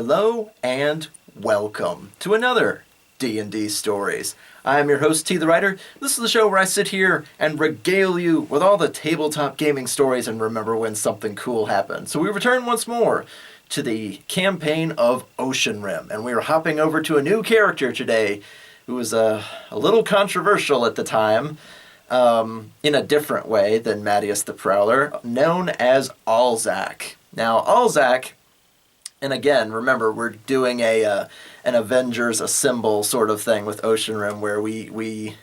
Hello and welcome to another D&D Stories. I am your host, TheWriter. This is the show where I sit here and regale you with all the tabletop gaming stories and remember when something cool happened. So we return once more to the campaign of Oceanrim, and we are hopping over to a new character today who was a little controversial at the time, in a different way than Mattias the Prowler, known as Alzack. Now, Alzack, and again, remember, we're doing an Avengers Assemble sort of thing with Oceanrim, where we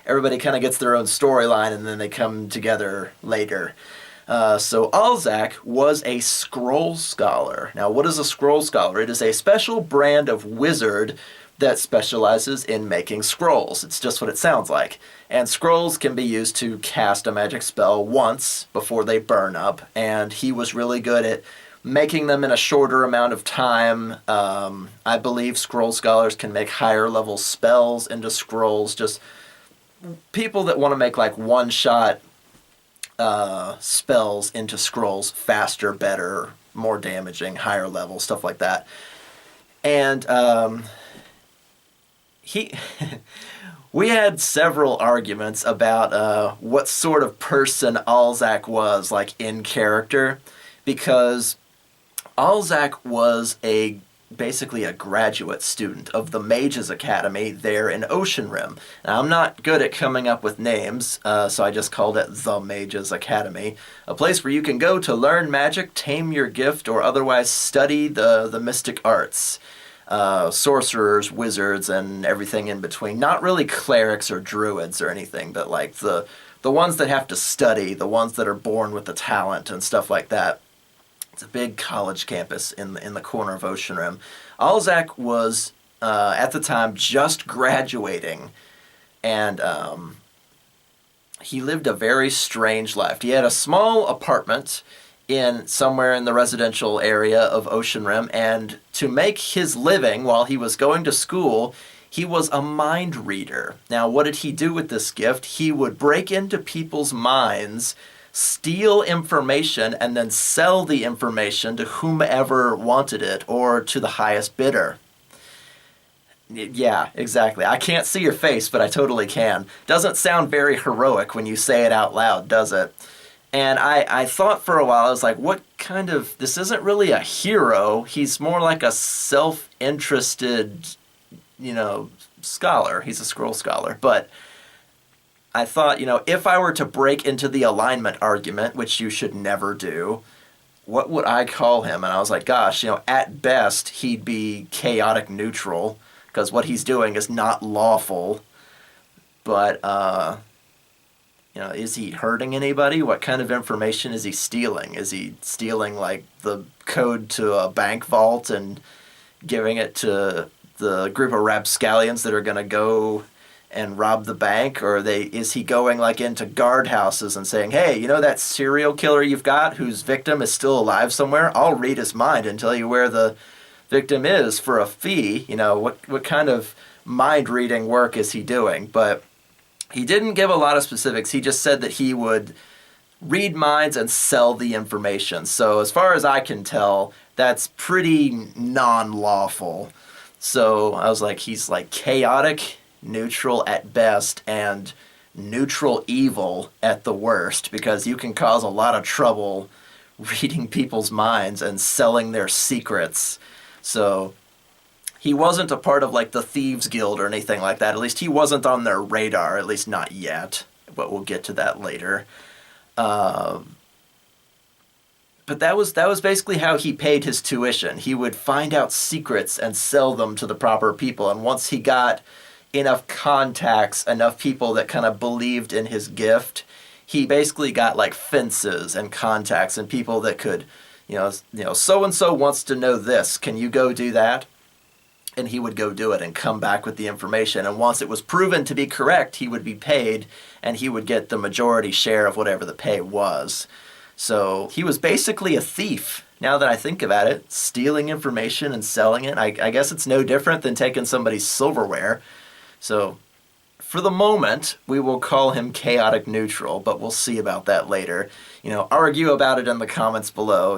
everybody kind of gets their own storyline and then they come together later. So Alzack was a Scroll Scholar. Now, what is a Scroll Scholar? It is a special brand of wizard that specializes in making scrolls. It's just what it sounds like. And scrolls can be used to cast a magic spell once before they burn up, and he was really good at making them in a shorter amount of time. I believe Scroll Scholars can make higher level spells into scrolls. Just people that want to make like one-shot spells into scrolls faster, better, more damaging, higher level, stuff like that. And we had several arguments about what sort of person Alzack was, like, in character, because Alzack was basically a graduate student of the Mages Academy there in Oceanrim. Now, I'm not good at coming up with names, so I just called it the Mages Academy, a place where you can go to learn magic, tame your gift, or otherwise study the mystic arts. Sorcerers, wizards, and everything in between. Not really clerics or druids or anything, but like the ones that have to study, the ones that are born with the talent and stuff like that. It's a big college campus in the corner of Oceanrim. Alzack was, at the time, just graduating, and he lived a very strange life. He had a small apartment somewhere in the residential area of Oceanrim, and to make his living while he was going to school, he was a mind reader. Now, what did he do with this gift? He would break into people's minds, steal information, and then sell the information to whomever wanted it, or to the highest bidder. Yeah, exactly. I can't see your face, but I totally can. Doesn't sound very heroic when you say it out loud, does it? And I thought for a while, I was like, what kind of, this isn't really a hero, he's more like a self-interested, scholar. He's a scroll scholar. But I thought, if I were to break into the alignment argument, which you should never do, what would I call him? And I was like, gosh, at best, he'd be chaotic neutral, because what he's doing is not lawful. But, is he hurting anybody? What kind of information is he stealing? Is he stealing, like, the code to a bank vault and giving it to the group of rapscallions that are going to go and rob the bank? Or is he going, like, into guardhouses and saying, hey, that serial killer you've got whose victim is still alive somewhere? I'll read his mind and tell you where the victim is for a fee. What kind of mind-reading work is he doing? But he didn't give a lot of specifics. He just said that he would read minds and sell the information. So as far as I can tell, that's pretty non-lawful. So I was like, he's like chaotic, neutral at best, and neutral evil at the worst, because you can cause a lot of trouble reading people's minds and selling their secrets. So he wasn't a part of, like, the Thieves Guild or anything like that. At least he wasn't on their radar, at least not yet. But we'll get to that later. But that was basically how he paid his tuition. He would find out secrets and sell them to the proper people. And once he got enough contacts, enough people that kind of believed in his gift, he basically got, like, fences and contacts and people that could, so-and-so wants to know this. Can you go do that? And he would go do it and come back with the information. And once it was proven to be correct, he would be paid, and he would get the majority share of whatever the pay was. So he was basically a thief, now that I think about it, stealing information and selling it. I guess it's no different than taking somebody's silverware. So for the moment, we will call him chaotic neutral, but we'll see about that later. Argue about it in the comments below.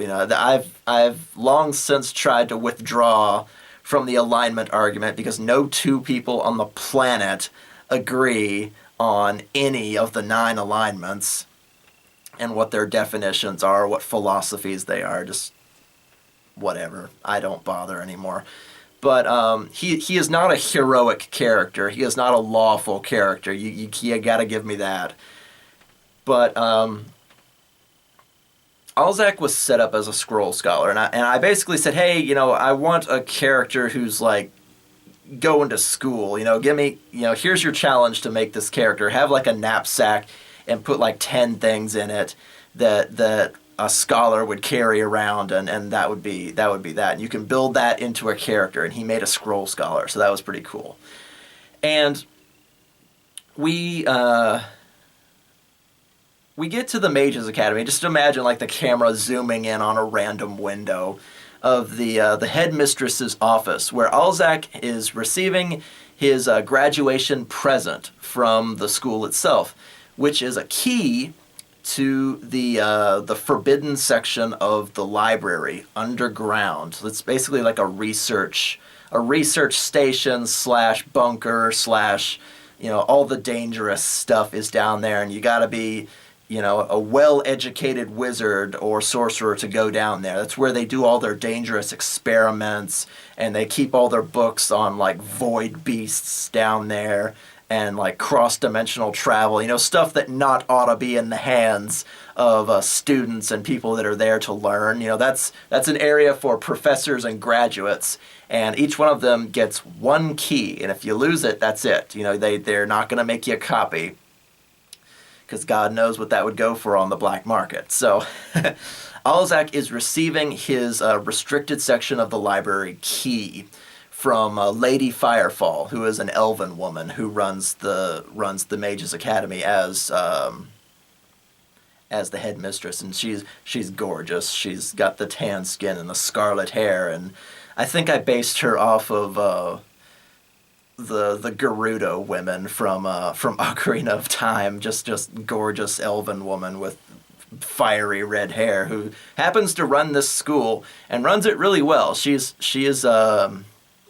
I've long since tried to withdraw from the alignment argument because no two people on the planet agree on any of the 9 alignments and what their definitions are, what philosophies they are. Just whatever. I don't bother anymore. But he is not a heroic character. He is not a lawful character. You gotta give me that. But Alzack was set up as a scroll scholar, and I basically said, hey, I want a character who's like going to school. Give me, here's your challenge to make this character. Have like a knapsack and put like 10 things in it that a scholar would carry around, and that would be that. And you can build that into a character, and he made a scroll scholar, so that was pretty cool. And we get to the Mages Academy. Just imagine like the camera zooming in on a random window of the headmistress's office, where Alzack is receiving his graduation present from the school itself, which is a key to the forbidden section of the library underground. It's basically like a research station / bunker / all the dangerous stuff is down there, and you got to be a well-educated wizard or sorcerer to go down there. That's where they do all their dangerous experiments, and they keep all their books on like void beasts down there, and like cross-dimensional travel, stuff that not ought to be in the hands of students and people that are there to learn. That's an area for professors and graduates, and each one of them gets one key, and if you lose it, that's it. They're not going to make you a copy, because God knows what that would go for on the black market. So Alzack is receiving his restricted section of the library key from Lady Firefall, who is an elven woman who runs the Mages Academy as the headmistress, and she's gorgeous. She's got the tan skin and the scarlet hair, and I think I based her off of the Gerudo women from Ocarina of Time. Just gorgeous elven woman with fiery red hair who happens to run this school and runs it really well. She is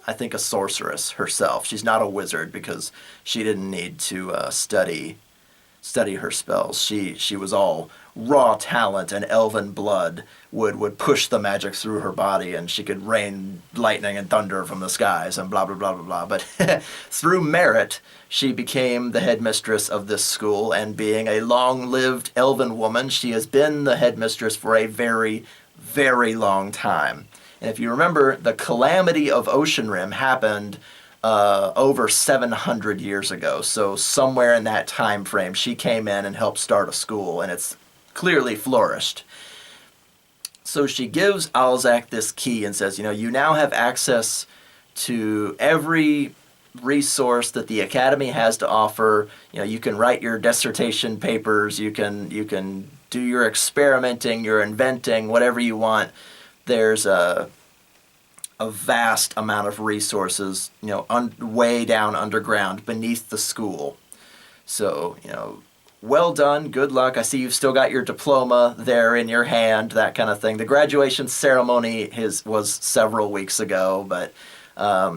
I think a sorceress herself. She's not a wizard because she didn't need to study her spells. She was all raw talent, and elven blood would push the magic through her body, and she could rain lightning and thunder from the skies and blah blah blah blah blah. But through merit, she became the headmistress of this school, and being a long-lived elven woman, she has been the headmistress for a very, very long time. And if you remember, the calamity of Oceanrim happened over 700 years ago. So somewhere in that time frame, she came in and helped start a school, and it's clearly flourished. So she gives Alzack this key and says, you now have access to every resource that the Academy has to offer. You can write your dissertation papers, you can do your experimenting, your inventing, whatever you want. There's a vast amount of resources, way down underground beneath the school. So, well done, good luck. I see you've still got your diploma there in your hand, that kind of thing. The graduation ceremony was several weeks ago, but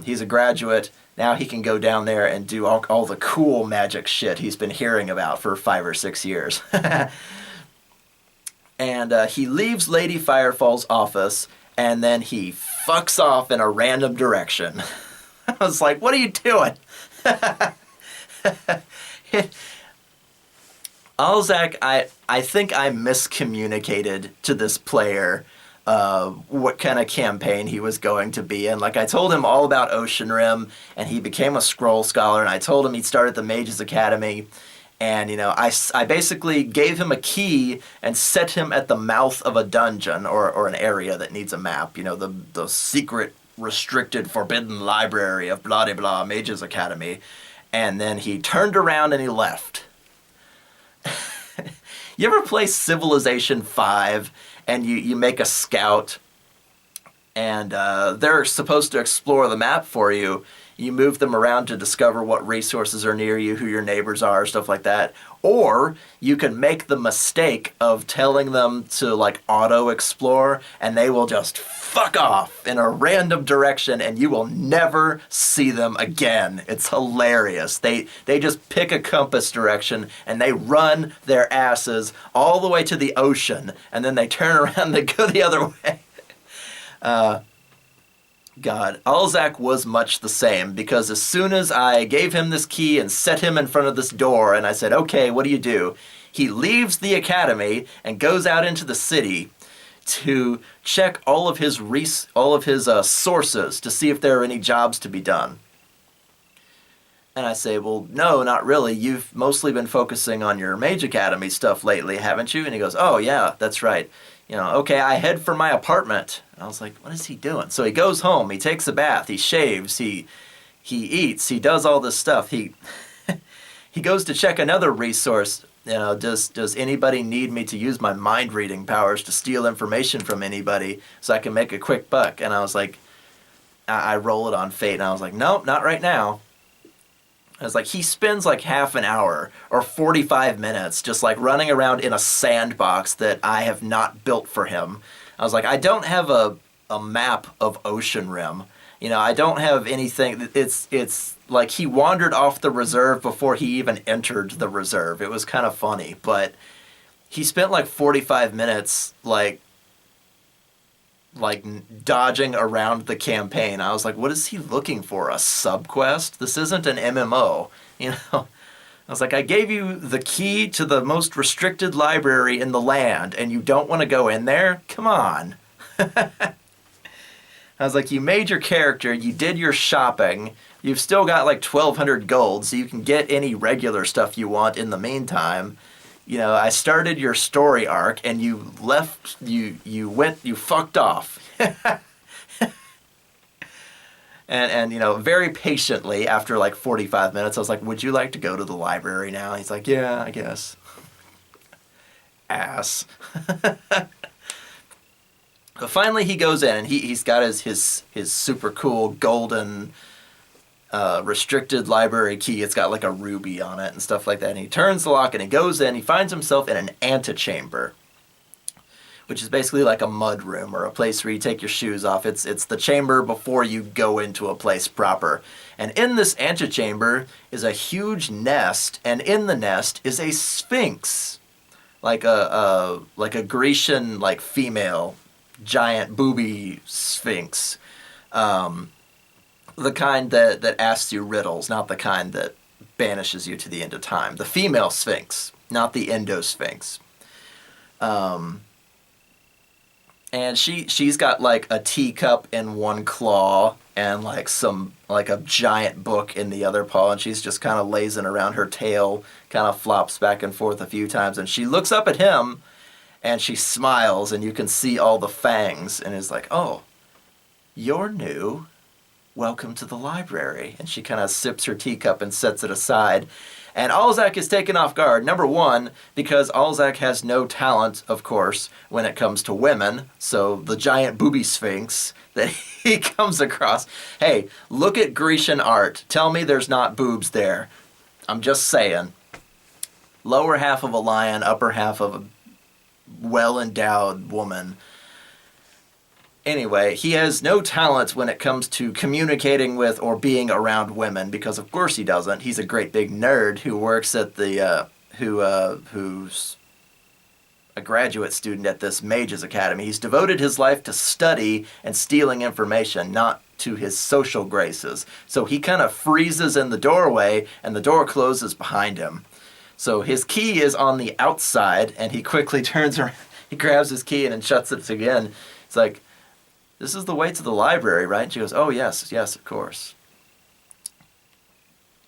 he's a graduate. Now he can go down there and do all the cool magic shit he's been hearing about for 5 or 6 years. And he leaves Lady Firefall's office, and then he fucks off in a random direction. I was like, what are you doing? Alzack, I think I miscommunicated to this player what kind of campaign he was going to be in. Like, I told him all about Oceanrim, and he became a scroll scholar, and I told him he'd start at the Mages Academy. And, I basically gave him a key and set him at the mouth of a dungeon or an area that needs a map. The secret, restricted, forbidden library of blah, blah, blah, Mages Academy. And then he turned around and he left. You ever play Civilization 5 and you make a scout and they're supposed to explore the map for you, You move them around to discover what resources are near you, who your neighbors are, stuff like that. Or you can make the mistake of telling them to like auto explore, and they will just fuck off in a random direction and you will never see them again. It's hilarious. They just pick a compass direction and they run their asses all the way to the ocean, and then they turn around and they go the other way. God, Alzack was much the same, because as soon as I gave him this key and set him in front of this door and I said, okay, what do you do? He leaves the academy and goes out into the city to check all of his sources to see if there are any jobs to be done. And I say, well, no, not really. You've mostly been focusing on your Mage Academy stuff lately, haven't you? And he goes, oh, yeah, that's right. Okay, I head for my apartment. I was like, what is he doing? So he goes home, he takes a bath, he shaves, he eats, he does all this stuff. He goes to check another resource. Does anybody need me to use my mind reading powers to steal information from anybody so I can make a quick buck? And I was like, I roll it on fate, and I was like, nope, not right now. I was like, he spends like half an hour or 45 minutes just like running around in a sandbox that I have not built for him. I was like, I don't have a map of Oceanrim. I don't have anything. It's like he wandered off the reserve before he even entered the reserve. It was kind of funny, but he spent like 45 minutes like dodging around the campaign. I was like, what is he looking for? A subquest? This isn't an MMO. I was like, I gave you the key to the most restricted library in the land, and you don't want to go in there? Come on. I was like, you made your character, you did your shopping, you've still got like 1,200 gold, so you can get any regular stuff you want in the meantime. I started your story arc, and you left, you fucked off. and very patiently, after like 45 minutes, I was like, would you like to go to the library now? He's like, yeah, I guess. Ass. But finally he goes in, and he's got his super cool golden restricted library key. It's got like a ruby on it and stuff like that. And he turns the lock and he goes in. He finds himself in an antechamber, which is basically like a mud room or a place where you take your shoes off. It's the chamber before you go into a place proper. And in this antechamber is a huge nest, and in the nest is a Sphinx, like a Grecian like female giant booby Sphinx. The kind that asks you riddles, not the kind that banishes you to the end of time. The female Sphinx, not the Endo-Sphinx. And she's got like a teacup in one claw and like a giant book in the other paw, and she's just kind of lazing around. Her tail kind of flops back and forth a few times, and she looks up at him and she smiles, and you can see all the fangs, and is like, oh, you're new. Welcome to the library. And she kind of sips her teacup and sets it aside. And Alzack is taken off guard. Number one, because Alzack has no talent, of course, when it comes to women. So the giant booby Sphinx that he comes across. Hey, look at Grecian art. Tell me there's not boobs there. I'm just saying. Lower half of a lion, upper half of a well-endowed woman. Anyway, he has no talent when it comes to communicating with or being around women, because of course he doesn't. He's a great big nerd who works at who's a graduate student at this Mages Academy. He's devoted his life to study and stealing information, not to his social graces. So he kind of freezes in the doorway, and the door closes behind him. So his key is on the outside, and he quickly turns around. He grabs his key and then shuts it again. It's like, this is the way to the library, right? And she goes, oh, yes, of course.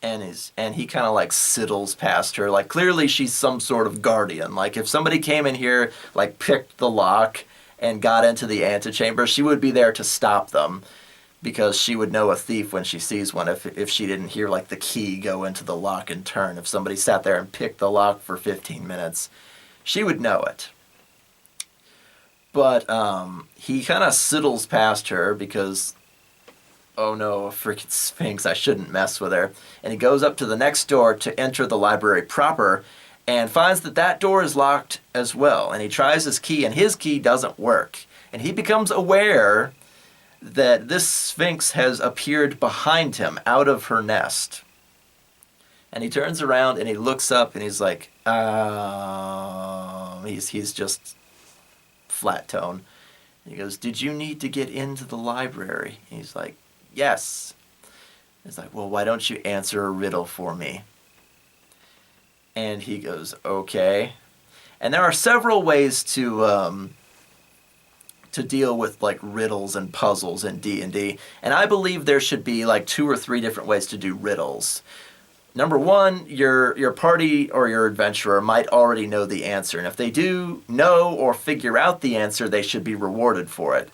And he kind of like sidles past her. Like, clearly she's some sort of guardian. Like, if somebody came in here, like, picked the lock and got into the antechamber, she would be there to stop them, because she would know a thief when she sees one if she didn't hear, like, the key go into the lock and turn. If somebody sat there and picked the lock for 15 minutes, she would know it. But he kind of sidles past her because oh no, a freaking Sphinx, I shouldn't mess with her. And he goes up to the next door to enter the library proper and finds that that door is locked as well. And he tries his key, and his key doesn't work. And he becomes aware that this Sphinx has appeared behind him out of her nest. And he turns around and he looks up and he's like, he's just flat tone. And he goes, did you need to get into the library? And he's like, yes. He's like, well, why don't you answer a riddle for me? And he goes, okay. And there are several ways to deal with like riddles and puzzles in D&D. And I believe there should be like 2 or 3 different ways to do riddles. Number one, your party or your adventurer might already know the answer. And if they do know or figure out the answer, they should be rewarded for it.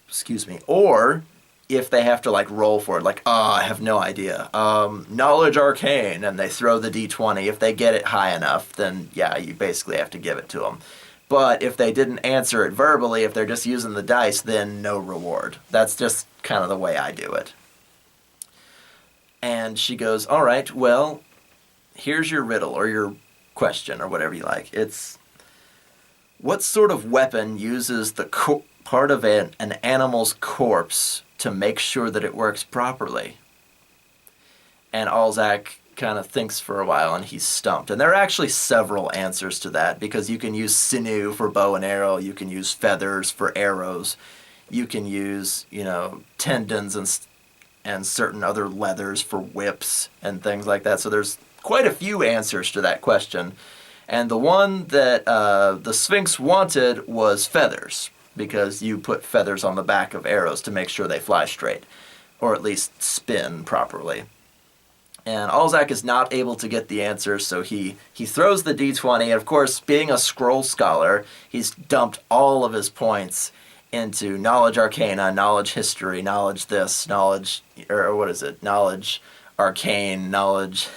Excuse me. Or if they have to like roll for it, like, I have no idea. Knowledge arcane, and they throw the d20. If they get it high enough, then yeah, you basically have to give it to them. But if they didn't answer it verbally, if they're just using the dice, then no reward. That's just kind of the way I do it. And she goes, all right, well, here's your riddle or your question or whatever you like. It's, what sort of weapon uses the part of an animal's corpse to make sure that it works properly? And Alzack kind of thinks for a while, and he's stumped. And there are actually several answers to that, because you can use sinew for bow and arrow, you can use feathers for arrows, you can use, tendons and certain other leathers for whips and things like that. So there's quite a few answers to that question. And the one that the Sphinx wanted was feathers, because you put feathers on the back of arrows to make sure they fly straight, or at least spin properly. And Alzack is not able to get the answer, so he throws the d20, and of course, being a scroll scholar, he's dumped all of his points into knowledge arcana, knowledge history, knowledge this, knowledge, or what is it, knowledge arcane, knowledge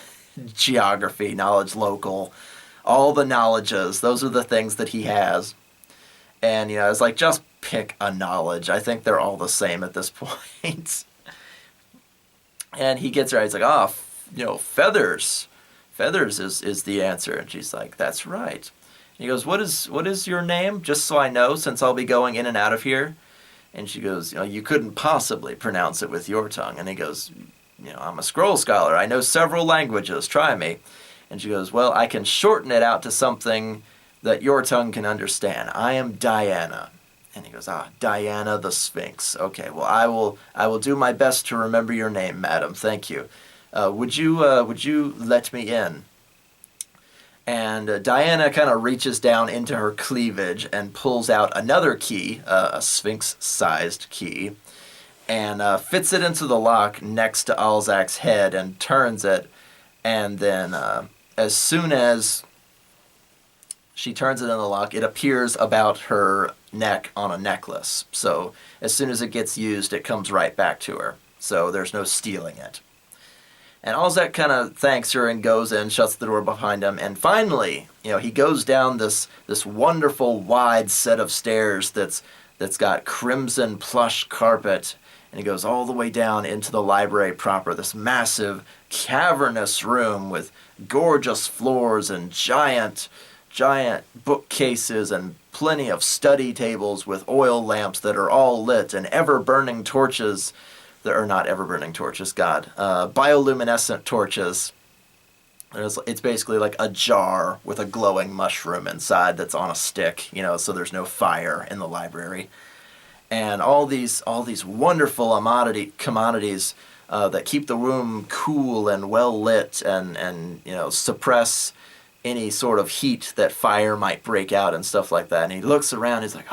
geography, knowledge local, all the knowledges. Those are the things that he has. And, it's like, just pick a knowledge. I think they're all the same at this point. And he gets her, he's like, feathers. Feathers is the answer. And she's like, that's right. And he goes, what is your name? Just so I know, since I'll be going in and out of here. And she goes, you couldn't possibly pronounce it with your tongue. And he goes, I'm a scroll scholar. I know several languages. Try me. And she goes, well, I can shorten it out to something that your tongue can understand. I am Diana. And he goes, Diana the Sphinx. Okay, well, I will do my best to remember your name, madam. Thank you. Would you let me in? And Diana kind of reaches down into her cleavage and pulls out another key, a Sphinx-sized key, and fits it into the lock next to Alzack's head and turns it. And then as soon as she turns it in the lock, it appears about her neck on a necklace. So as soon as it gets used, it comes right back to her. So there's no stealing it. And Alzack kind of thanks her and goes in, shuts the door behind him, and finally, he goes down this wonderful wide set of stairs that's got crimson plush carpet, and he goes all the way down into the library proper, this massive cavernous room with gorgeous floors and giant bookcases and plenty of study tables with oil lamps that are all lit, and ever-burning torches. There are not ever-burning torches, God. Bioluminescent torches. It's basically like a jar with a glowing mushroom inside that's on a stick, so there's no fire in the library. And all these wonderful commodities that keep the room cool and well lit and suppress any sort of heat that fire might break out and stuff like that. And he looks around, he's like,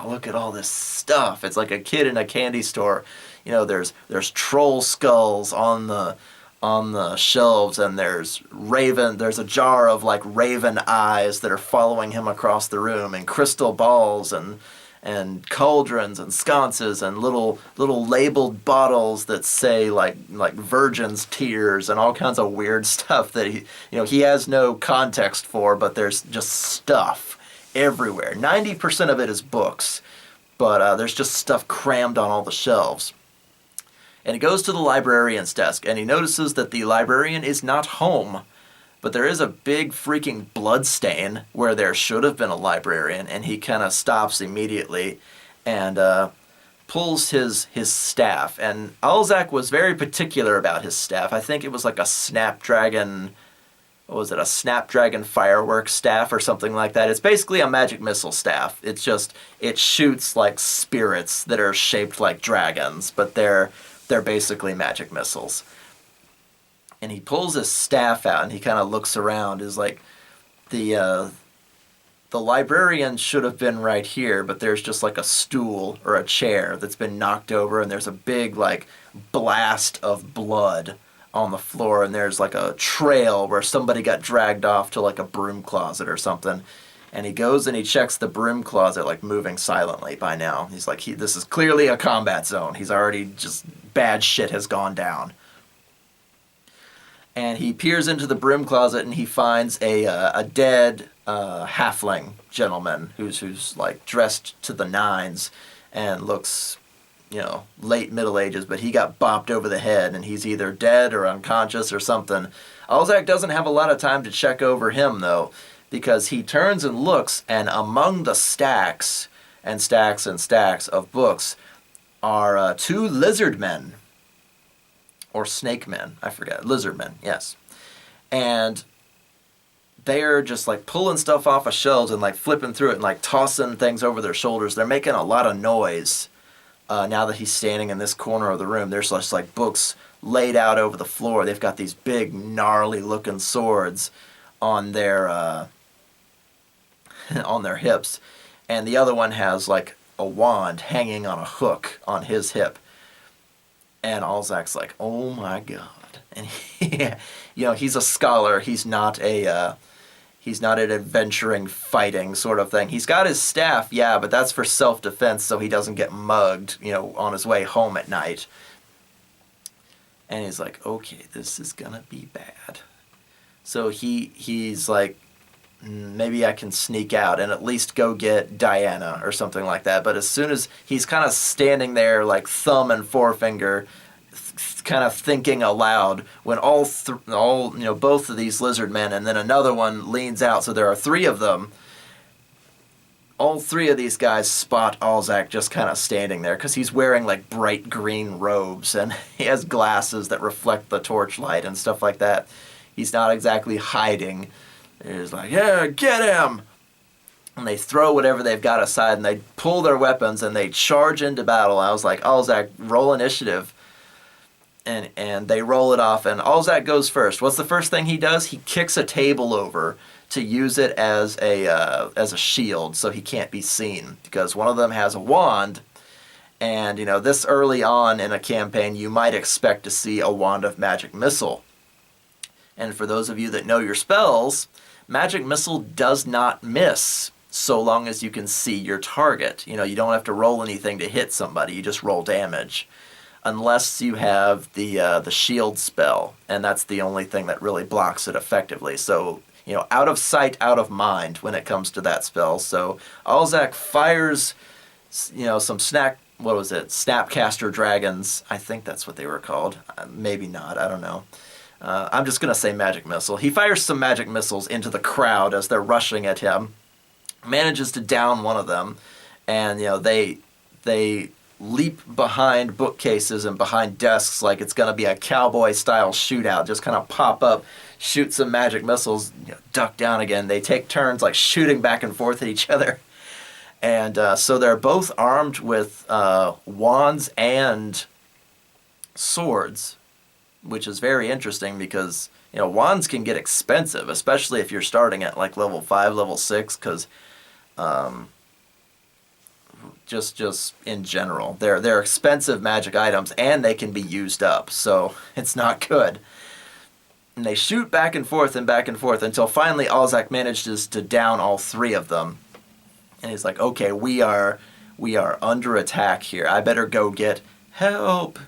look at all this stuff. It's like a kid in a candy store. There's troll skulls on the shelves, and there's a jar of like raven eyes that are following him across the room, and crystal balls and cauldrons and sconces and little labeled bottles that say like virgin's tears and all kinds of weird stuff that he has no context for, but there's just stuff everywhere. 90% of it is books, but there's just stuff crammed on all the shelves. And he goes to the librarian's desk, and he notices that the librarian is not home. But there is a big freaking blood stain where there should have been a librarian, and he kind of stops immediately and pulls his staff. And Alzack was very particular about his staff. I think it was like a Snapdragon, what was it, a Snapdragon fireworks staff or something like that. It's basically a magic missile staff. It's just, it shoots like spirits that are shaped like dragons, but they're basically magic missiles. And he pulls his staff out and he kind of looks around. Is like, the librarian should have been right here, but there's just like a stool or a chair that's been knocked over, and there's a big like blast of blood on the floor, and there's like a trail where somebody got dragged off to like a broom closet or something. And he goes and he checks the broom closet, like moving silently by now. He's like, this is clearly a combat zone. He's already just, bad shit has gone down. And he peers into the broom closet and he finds a dead halfling gentleman who's like dressed to the nines and looks, late Middle Ages, but he got bopped over the head and he's either dead or unconscious or something. Alzack doesn't have a lot of time to check over him though, because he turns and looks, and among the stacks and stacks and stacks of books are two lizard men. Or snake men, I forget. Lizard men, yes. And they're just like pulling stuff off of shelves and like flipping through it and like tossing things over their shoulders. They're making a lot of noise now that he's standing in this corner of the room. There's just like books laid out over the floor. They've got these big gnarly looking swords on their on their hips. And the other one has like a wand hanging on a hook on his hip. And Alzack's like, oh my god. And he, he's a scholar. He's not an adventuring, fighting sort of thing. He's got his staff, yeah, but that's for self-defense so he doesn't get mugged, on his way home at night. And he's like, okay, this is gonna be bad. So he's like, maybe I can sneak out and at least go get Diana or something like that. But as soon as he's kind of standing there, like thumb and forefinger, kind of thinking aloud, when both of these lizard men and then another one leans out, so there are three of them. All three of these guys spot Alzack just kind of standing there because he's wearing like bright green robes and he has glasses that reflect the torchlight and stuff like that. He's not exactly hiding. He's like, yeah, get him! And they throw whatever they've got aside and they pull their weapons and they charge into battle. I was like, Alzack, roll initiative. And they roll it off and Alzack goes first. What's the first thing he does? He kicks a table over to use it as a shield so he can't be seen, because one of them has a wand. And, this early on in a campaign, you might expect to see a wand of magic missile. And for those of you that know your spells, magic missile does not miss so long as you can see your target. You don't have to roll anything to hit somebody. You just roll damage. Unless you have the shield spell, and that's the only thing that really blocks it effectively. So, out of sight, out of mind when it comes to that spell. So Alzack fires, some Snapcaster dragons. I think that's what they were called. Maybe not, I don't know. I'm just going to say magic missile. He fires some magic missiles into the crowd as they're rushing at him. Manages to down one of them. And, they leap behind bookcases and behind desks like it's going to be a cowboy-style shootout. Just kind of pop up, shoot some magic missiles, duck down again. They take turns like shooting back and forth at each other. And so they're both armed with wands and swords, which is very interesting because, wands can get expensive, especially if you're starting at like level 5, level 6, because just in general, they're expensive magic items and they can be used up, so it's not good. And they shoot back and forth until finally Alzack manages to down all three of them. And he's like, okay, we are under attack here. I better go get help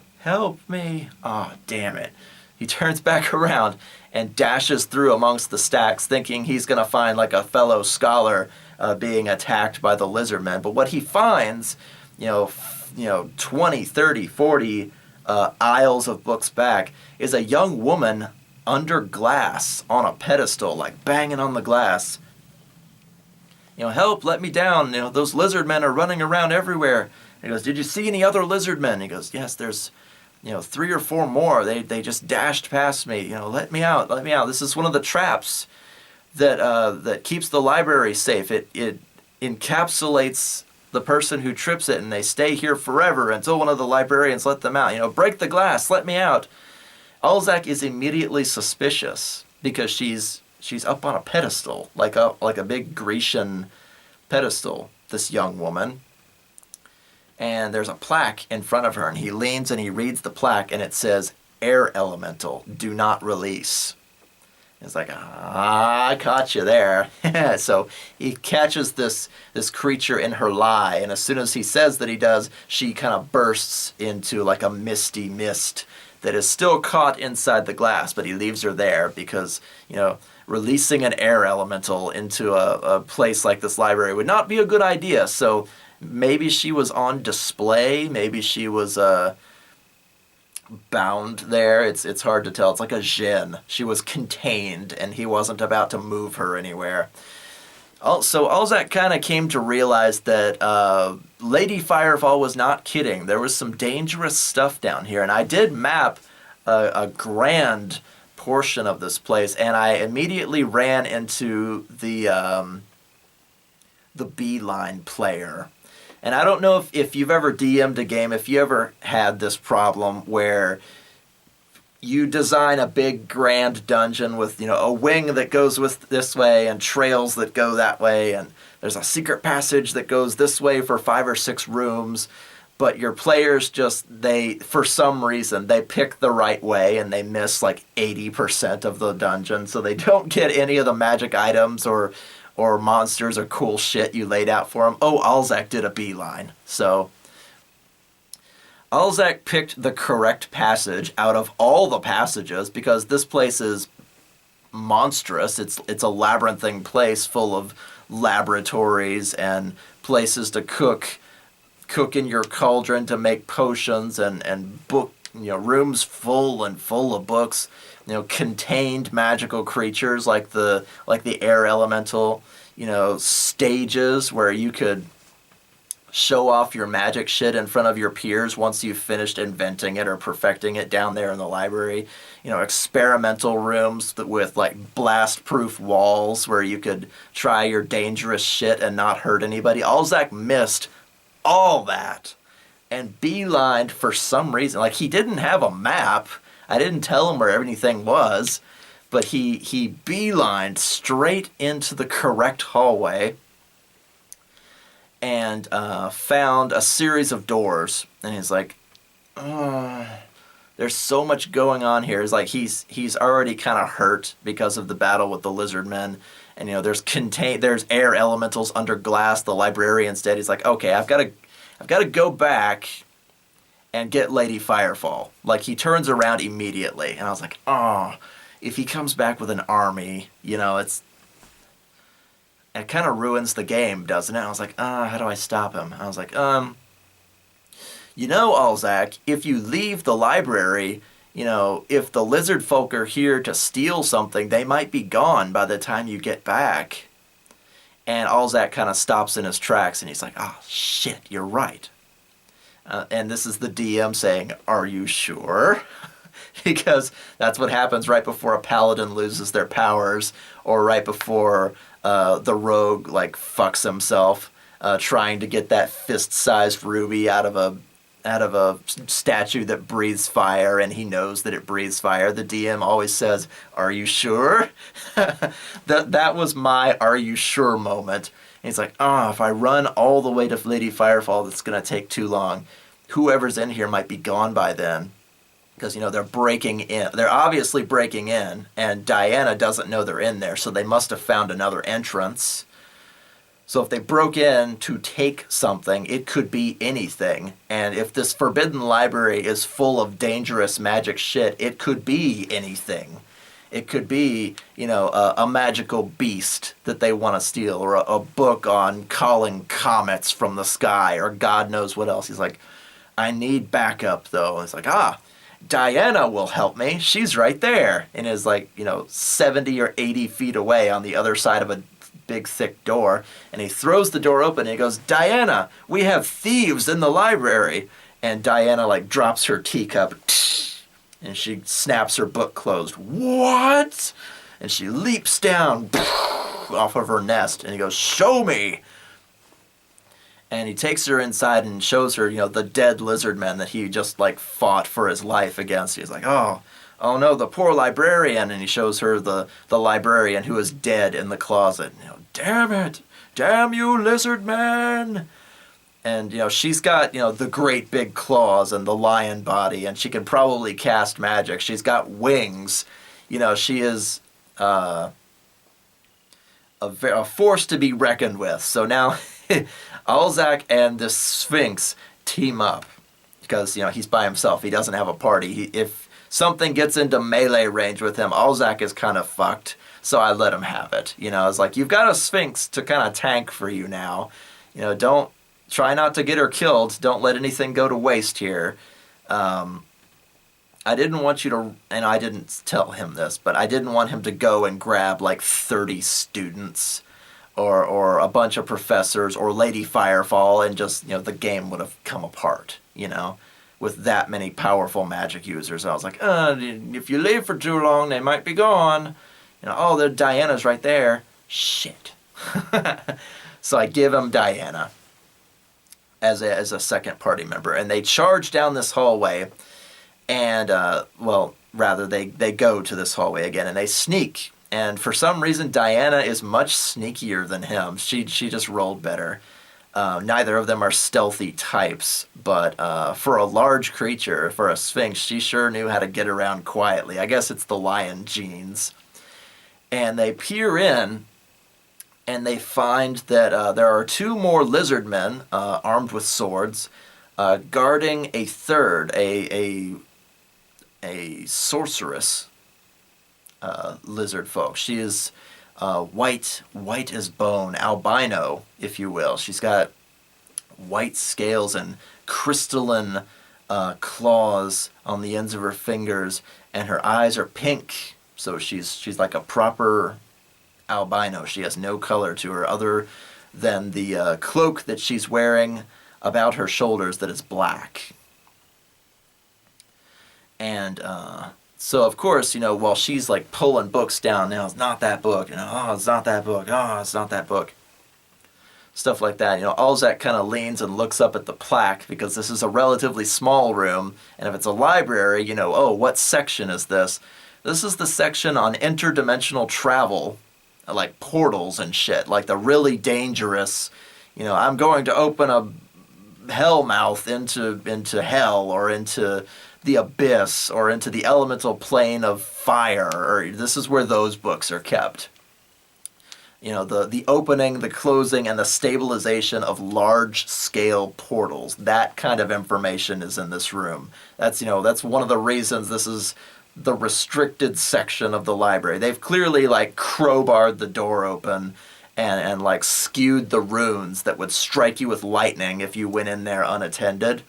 me. Oh, damn it. He turns back around and dashes through amongst the stacks thinking he's going to find like a fellow scholar being attacked by the lizard men. But what he finds, 20, 30, 40 aisles of books back is a young woman under glass on a pedestal, like banging on the glass. Help, let me down. Those lizard men are running around everywhere. He goes, did you see any other lizard men? He goes, yes, there's, 3 or 4 more. They just dashed past me. Let me out, let me out. This is one of the traps that keeps the library safe. It encapsulates the person who trips it, and they stay here forever until one of the librarians let them out. Break the glass, let me out. Alzack is immediately suspicious because she's up on a pedestal, like a big Grecian pedestal, this young woman. And there's a plaque in front of her, and he leans and he reads the plaque, and it says, "Air Elemental, do not release." It's like, I caught you there. So he catches this creature in her lie, and as soon as he says that he does, she kind of bursts into like a misty mist that is still caught inside the glass, but he leaves her there because, releasing an air elemental into a place like this library would not be a good idea. So maybe she was on display, maybe she was bound there. It's hard to tell. It's like a djinn. She was contained, and he wasn't about to move her anywhere. So Alzack kind of came to realize that Lady Firefall was not kidding. There was some dangerous stuff down here, and I did map a grand portion of this place, and I immediately ran into the beeline player. And I don't know if you've ever DM'd a game, if you ever had this problem where you design a big grand dungeon with, a wing that goes with this way and trails that go that way, and there's a secret passage that goes this way for 5 or 6 rooms, but your players for some reason, they pick the right way and they miss like 80% of the dungeon, so they don't get any of the magic items or monsters or cool shit you laid out for them. Oh, Alzack did a beeline. So Alzack picked the correct passage out of all the passages because this place is monstrous. It's a labyrinthine place full of laboratories and places to cook in your cauldron to make potions and book, rooms full of books, contained magical creatures like the air elemental, stages where you could show off your magic shit in front of your peers once you've finished inventing it or perfecting it down there in the library. Experimental rooms with like blast-proof walls where you could try your dangerous shit and not hurt anybody. Alzack missed all that and beelined for some reason. Like, he didn't have a map. I didn't tell him where everything was, but he beelined straight into the correct hallway and found a series of doors. And he's like, there's so much going on here. It's like he's already kind of hurt because of the battle with the lizard men. And there's air elementals under glass. The librarian's dead. He's like, okay, I've got to go back and get Lady Firefall. Like, he turns around immediately, and I was like, if he comes back with an army, it kind of ruins the game, doesn't it? I was like, how do I stop him? I was like, Alzack, if you leave the library, if the lizard folk are here to steal something, they might be gone by the time you get back. And Alzack kind of stops in his tracks, and he's like, shit, you're right. And this is the DM saying, are you sure? Because that's what happens right before a paladin loses their powers, or right before the rogue fucks himself trying to get that fist-sized ruby out of a statue that breathes fire, and he knows that it breathes fire. The DM always says, are you sure? that was my are you sure moment. And he's like, if I run all the way to Lady Firefall, that's going to take too long. Whoever's in here might be gone by then. Because, they're breaking in. They're obviously breaking in, and Diana doesn't know they're in there, so they must have found another entrance. So if they broke in to take something, it could be anything. And if this forbidden library is full of dangerous magic shit, it could be anything. It could be, a magical beast that they want to steal, or a book on calling comets from the sky, or God knows what else. He's like, I need backup, though. It's like, Diana will help me. She's right there. And is 70 or 80 feet away on the other side of a big, thick door. And he throws the door open and he goes, Diana, we have thieves in the library. And Diana, drops her teacup. And she snaps her book closed. What? And she leaps down off of her nest. And he goes, show me. And he takes her inside and shows her, the dead lizard men that he just, fought for his life against. He's like, oh no, the poor librarian. And he shows her the librarian who is dead in the closet. Damn it. Damn you, lizard man. And, she's got, the great big claws and the lion body. And she can probably cast magic. She's got wings. She is a force to be reckoned with. So now Alzack and the Sphinx team up because, he's by himself. He doesn't have a party. If something gets into melee range with him, Alzack is kind of fucked. So I let him have it. It's like, you've got a Sphinx to kind of tank for you now. Don't try not to get her killed. Don't let anything go to waste here. I didn't want you to, and I didn't tell him this, but I didn't want him to go and grab 30 students or a bunch of professors or Lady Firefall and just, the game would have come apart, with that many powerful magic users. I was like, if you leave for too long, they might be gone. The Diana's right there. Shit. So I give him Diana as a second party member, and they charge down this hallway. And, they go to this hallway again, and they sneak. And for some reason, Diana is much sneakier than him. She just rolled better. Neither of them are stealthy types, but for a large creature, for a Sphinx, she sure knew how to get around quietly. I guess it's the lion genes. And they peer in, and they find that there are two more lizard men armed with swords guarding a third, a sorceress lizard folk. She is white as bone, albino, if you will. She's got white scales and crystalline claws on the ends of her fingers, and her eyes are pink. So she's like a proper albino. She has no color to her other than the cloak that she's wearing about her shoulders that is black. And so, of course, while she's pulling books down, it's not that book, it's not that book, it's not that book. Stuff like that. Alzack kind of leans and looks up at the plaque because this is a relatively small room. And if it's a library, what section is this? This is the section on interdimensional travel, like portals and shit, like the really dangerous, I'm going to open a hell mouth into hell or into the abyss or into the elemental plane of fire, or this is where those books are kept. The opening, the closing, and the stabilization of large-scale portals. That kind of information is in this room. That's one of the reasons this is the restricted section of the library. They've clearly crowbarred the door open and skewed the runes that would strike you with lightning if you went in there unattended.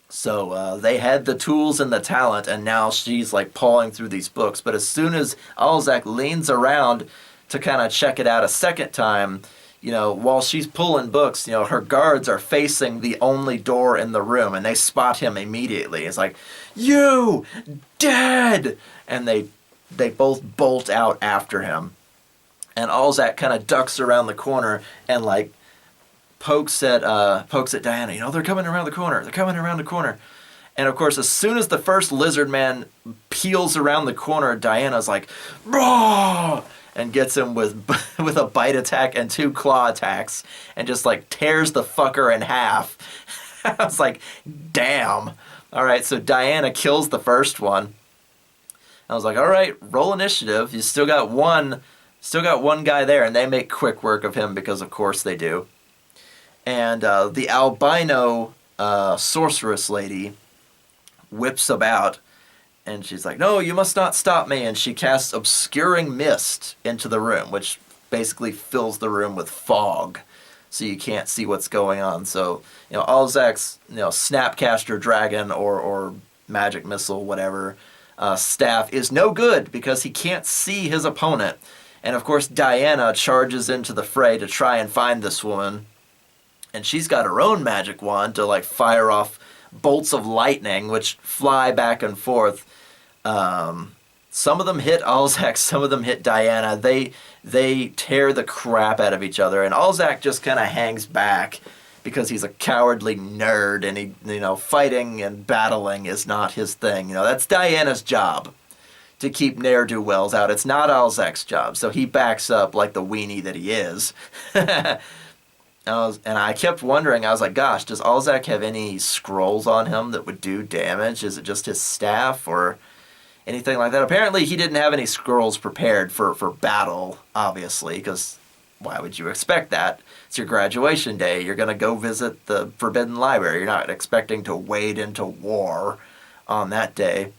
So they had the tools and the talent, and now she's pawing through these books. But as soon as Alzack leans around to kind of check it out a second time, while she's pulling books, her guards are facing the only door in the room, and they spot him immediately. It's like, you dead! And they both bolt out after him. And Alzack kind of ducks around the corner and pokes at Diana. They're coming around the corner. They're coming around the corner. And of course, as soon as the first lizard man peels around the corner, Diana's like, "Raw!" and gets him with a bite attack and 2 claw attacks, and just tears the fucker in half. I was like, damn. All right, so Diana kills the first one. I was like, all right, roll initiative. You still got one guy there, and they make quick work of him because of course they do. And the albino sorceress lady whips about, and she's like, no, you must not stop me. And she casts obscuring mist into the room, which basically fills the room with fog. so you can't see what's going on. So, Alzack's, Snapcaster Dragon or Magic Missile, whatever, staff is no good because he can't see his opponent. And of course, Diana charges into the fray to try and find this woman. And she's got her own magic wand to like fire off bolts of lightning, which fly back and forth. Some of them hit Alzack, some of them hit Diana. They tear the crap out of each other, and Alzack just kind of hangs back because he's a cowardly nerd, and he, fighting and battling is not his thing. That's Diana's job, to keep ne'er-do-wells out. It's not Alzack's job, so he backs up like the weenie that he is. And I kept wondering, I was like, gosh, does Alzack have any scrolls on him that would do damage? Is it just his staff or anything like that? Apparently he didn't have any scrolls prepared for battle, obviously, because why would you expect that? It's your graduation day. You're going to go visit the Forbidden Library. You're not expecting to wade into war on that day.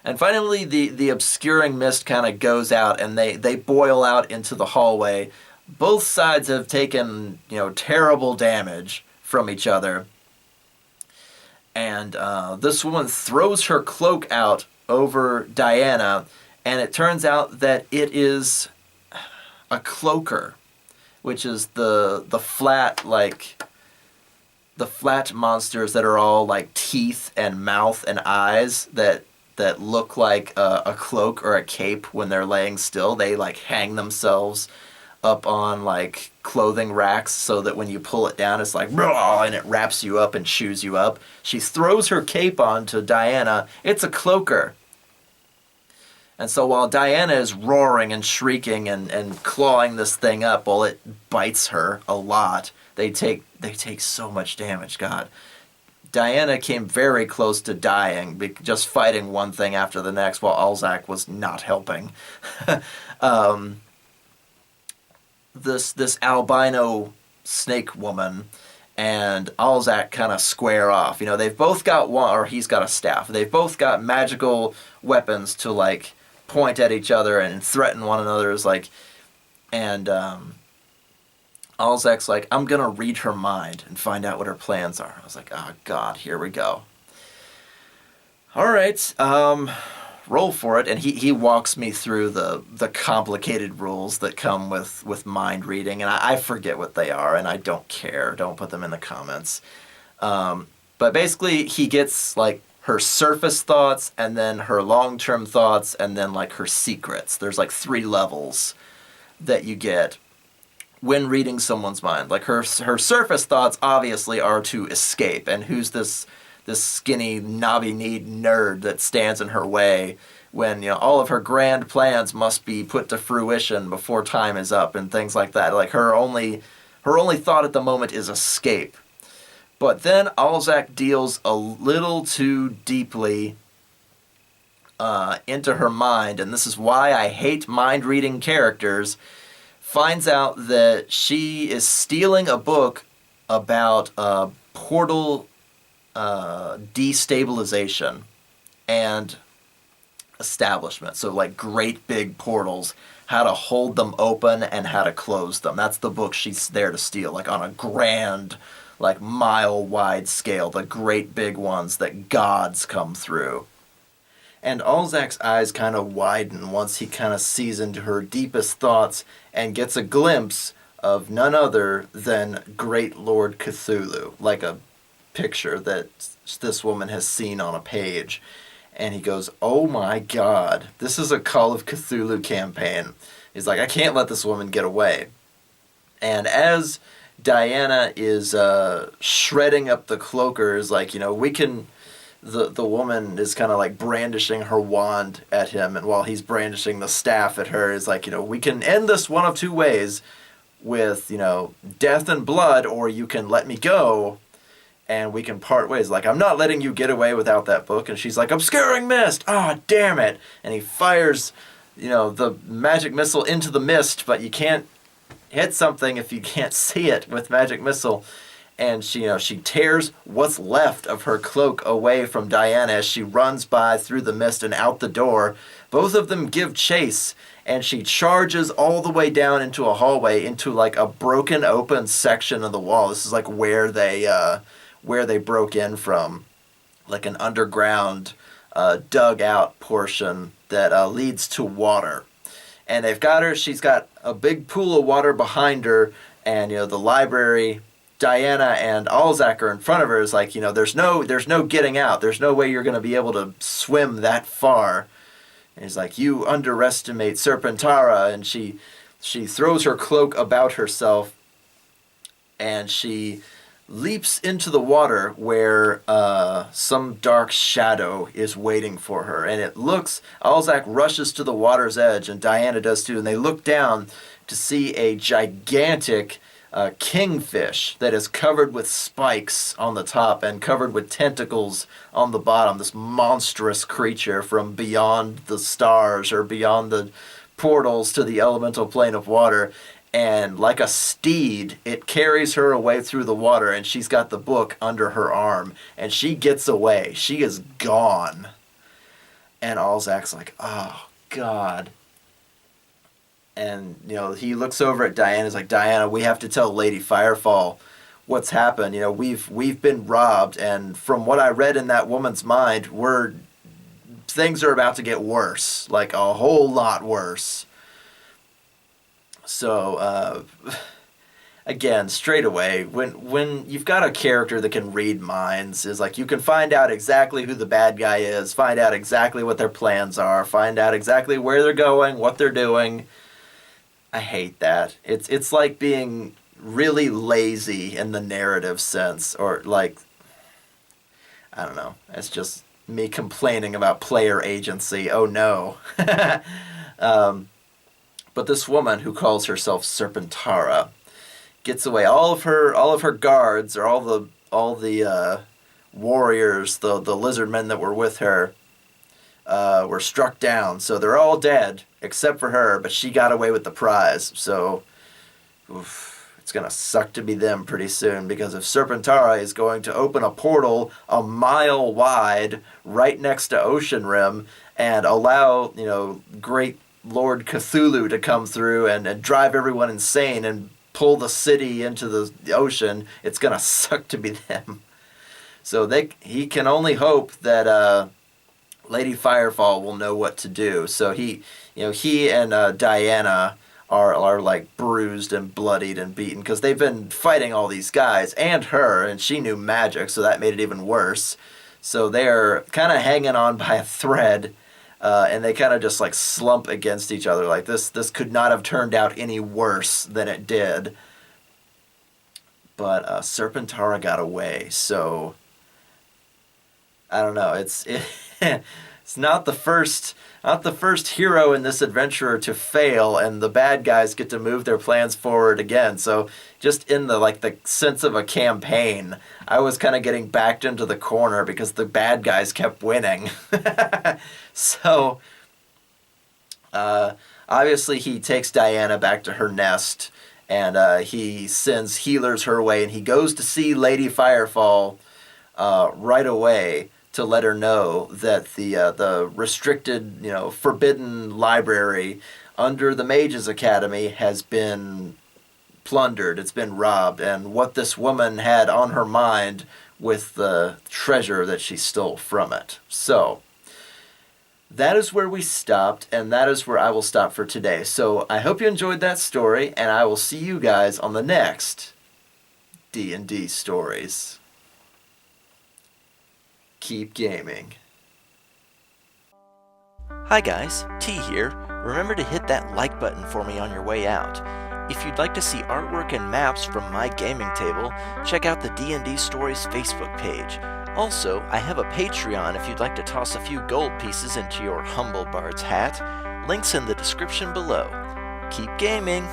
And finally, the obscuring mist kind of goes out, and they boil out into the hallway. Both sides have taken, terrible damage from each other. And this woman throws her cloak out over Diana, and it turns out that it is a cloaker, which is the flat monsters that are all like teeth and mouth and eyes that look like a cloak or a cape when they're laying still. They like hang themselves up on like clothing racks so that when you pull it down it's like raw, and it wraps you up and chews you up. She throws her cape onto Diana. It's a cloaker. And so while Diana is roaring and shrieking and clawing this thing up, well, it bites her a lot. They take so much damage, God. Diana came very close to dying, just fighting one thing after the next while Alzack was not helping. This albino snake woman and Alzack kind of square off. They've both got one, or he's got a staff. They've both got magical weapons to like point at each other and threaten one another. And Alzack's like, I'm gonna read her mind and find out what her plans are. I was like, oh God, here we go. All right, roll for it. And he walks me through the complicated rules that come with mind reading, and I forget what they are, and I don't care. Don't put them in the comments. But basically, he gets like her surface thoughts, and then her long-term thoughts, and then like her secrets. There's like 3 levels that you get when reading someone's mind. Like her surface thoughts obviously are to escape, and who's this skinny, knobby-kneed nerd that stands in her way when all of her grand plans must be put to fruition before time is up and things like that. Like her only thought at the moment is escape. But then Alzack deals a little too deeply into her mind, and this is why I hate mind-reading characters. Finds out that she is stealing a book about portal destabilization and establishment. So like great big portals, how to hold them open and how to close them. That's the book she's there to steal, like on a grand, like mile-wide scale, the great big ones that gods come through. And Alzack's eyes kind of widen once he kind of sees into her deepest thoughts and gets a glimpse of none other than Great Lord Cthulhu, like a picture that this woman has seen on a page. And he goes, oh my God, this is a Call of Cthulhu campaign. He's like, I can't let this woman get away. And as Diana is shredding up the cloakers, like, we can... The woman is kind of like brandishing her wand at him, and while he's brandishing the staff at her, is like, we can end this one of 2 ways, with, death and blood, or you can let me go, and we can part ways. Like, I'm not letting you get away without that book. And she's like, obscuring mist! Ah, oh, damn it! And he fires, the magic missile into the mist, but you can't hit something if you can't see it with magic missile. and she tears what's left of her cloak away from Diana as she runs by through the mist and out the door. Both of them give chase, and she charges all the way down into a hallway, into like a broken open section of the wall. This is like where they broke in from, like an underground dug out portion that leads to water. And they've got her. She's got a big pool of water behind her, and the library, Diana and Alzack are in front of her. Is like, there's no getting out. There's no way you're going to be able to swim that far. And he's like, you underestimate Serpentara. And she throws her cloak about herself, and she leaps into the water where some dark shadow is waiting for her. And Alzack rushes to the water's edge, and Diana does too. And they look down to see a gigantic kingfish that is covered with spikes on the top and covered with tentacles on the bottom. This monstrous creature from beyond the stars, or beyond the portals to the elemental plane of water. And like a steed, it carries her away through the water, and she's got the book under her arm, and she gets away. She is gone. And Alzack's like, oh, God. And, he looks over at Diana. He's like, Diana, we have to tell Lady Firefall what's happened. We've been robbed, and from what I read in that woman's mind, things are about to get worse, like a whole lot worse. So, again, straight away, when you've got a character that can read minds, is like you can find out exactly who the bad guy is, find out exactly what their plans are, find out exactly where they're going, what they're doing. I hate that. It's like being really lazy in the narrative sense, or like, I don't know. It's just me complaining about player agency. Oh no. But this woman who calls herself Serpentara gets away. All of her guards, or all the warriors, the lizard men that were with her, were struck down. So they're all dead except for her, but she got away with the prize. So it's going to suck to be them pretty soon, because if Serpentara is going to open a portal a mile wide right next to Oceanrim and allow, great Lord Cthulhu to come through and drive everyone insane and pull the city into the ocean, it's going to suck to be them. So he can only hope that Lady Firefall will know what to do. So he and Diana are like bruised and bloodied and beaten, because they've been fighting all these guys and her, and she knew magic, so that made it even worse. So they're kind of hanging on by a thread, and they kind of just like slump against each other. Like this could not have turned out any worse than it did. But Serpentara got away, so I don't know. It's not the first hero in this adventure to fail, and the bad guys get to move their plans forward again. So just in the sense of a campaign, I was kind of getting backed into the corner because the bad guys kept winning. So obviously he takes Diana back to her nest, and he sends healers her way, and he goes to see Lady Firefall right away, to let her know that the restricted, forbidden library under the Mages Academy has been plundered. It's been robbed, and what this woman had on her mind with the treasure that she stole from it. So that is where we stopped, and that is where I will stop for today. So I hope you enjoyed that story, and I will see you guys on the next D&D Stories. Keep gaming. Hi guys, T here. Remember to hit that like button for me on your way out. If you'd like to see artwork and maps from my gaming table, check out the D&D Stories Facebook page. Also, I have a Patreon if you'd like to toss a few gold pieces into your humble bard's hat. Links in the description below. Keep gaming!